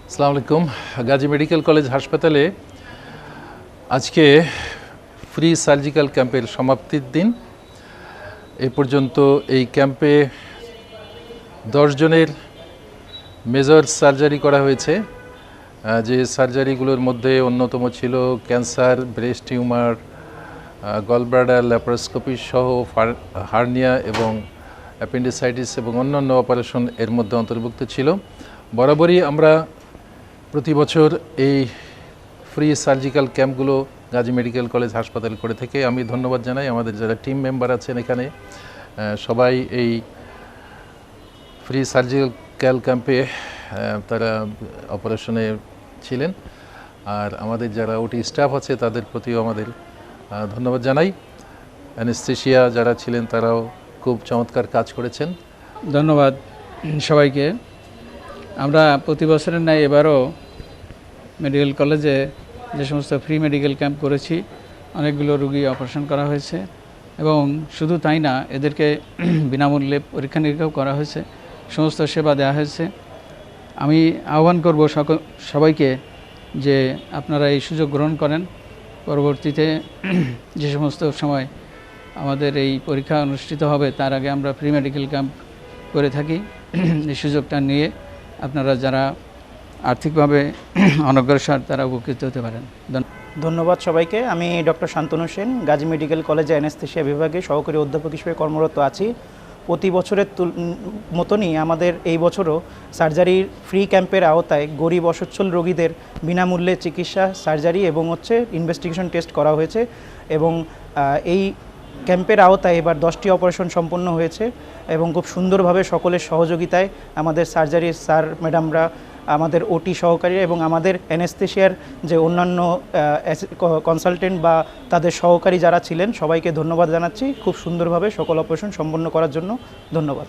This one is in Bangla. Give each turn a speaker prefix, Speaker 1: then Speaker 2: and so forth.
Speaker 1: আসসালামু আলাইকুম। গাজী মেডিকেল কলেজ হাসপাতালে আজকে ফ্রি সার্জিক্যাল ক্যাম্পের সমাপ্তির দিন। এই পর্যন্ত এই ক্যাম্পে 10 জনের মেজর সার্জারি করা হয়েছে। যে সার্জারিগুলোর মধ্যে অন্যতম ছিল cancer, breast tumour, gallbladder, laparoscopy সহ হার্নিয়া এবং অ্যাপেন্ডিসাইটিস এবং অন্যান্য অপারেশন এর মধ্যে অন্তর্ভুক্ত ছিল। বরাবরই আমরা প্রতি বছর এই ফ্রি সার্জিক্যাল ক্যাম্পগুলো গাজী মেডিকেল কলেজ হাসপাতাল করে থেকে আমি ধন্যবাদ জানাই আমাদের যারা টিম মেম্বার আছেন এখানে সবাই এই ফ্রি সার্জিক্যাল ক্যাম্পে তারা অপারেশনে ছিলেন। আর আমাদের যারা ওটি স্টাফ আছে তাদের প্রতিও আমাদের ধন্যবাদ জানাই। অ্যানেস্থেশিয়া যারা ছিলেন তারাও খুব চমৎকার কাজ করেছেন।
Speaker 2: ধন্যবাদ সবাইকে। আমরা প্রতি বছরের ন্যায় এবারও মেডিকেল কলেজে যে সমস্ত ফ্রি মেডিকেল ক্যাম্প করেছি, অনেকগুলো রুগী অপারেশন করা হয়েছে এবং শুধু তাই না, এদেরকে বিনামূল্যে পরীক্ষা নিরীক্ষাও করা হয়েছে, সমস্ত সেবা দেওয়া হয়েছে। আমি আহ্বান করব সবাইকে যে আপনারা এই সুযোগ গ্রহণ করেন। পরবর্তীতে যে সমস্ত সময় আমাদের এই পরীক্ষা অনুষ্ঠিত হবে তার আগে আমরা ফ্রি মেডিকেল ক্যাম্প করে থাকি। এই সুযোগটা নিয়ে আপনারা যারা আর্থিকভাবে অনগ্রসর তারা উপকৃত হতে পারেন।
Speaker 3: ধন্যবাদ সবাইকে। আমি ডক্টর শান্তনু সেন, গাজী মেডিকেল কলেজে অ্যানেস্থেশিয়া বিভাগে সহকারী অধ্যাপক হিসেবে কর্মরত আছি। প্রতি বছরের মতনই আমাদের এই বছরও সার্জারির ফ্রি ক্যাম্পের আওতায় গরিব অসচ্ছল রোগীদের বিনামূল্যে চিকিৎসা, সার্জারি এবং ইনভেস্টিগেশন টেস্ট করা হয়েছে এবং এই ক্যাম্পের আওতায় এবার 10টি অপারেশন সম্পন্ন হয়েছে এবং খুব সুন্দরভাবে সকলের সহযোগিতায় আমাদের সার্জারির স্যার ম্যাডামরা, আমাদের ওটি সহকারী এবং আমাদের অ্যানেস্থেশিয়ার যে অন্যান্য কনসালটেন্ট বা তাদের সহকারী যারা ছিলেন সবাইকে ধন্যবাদ জানাচ্ছি। খুব সুন্দরভাবে সকল অপারেশন সম্পন্ন করার জন্য ধন্যবাদ।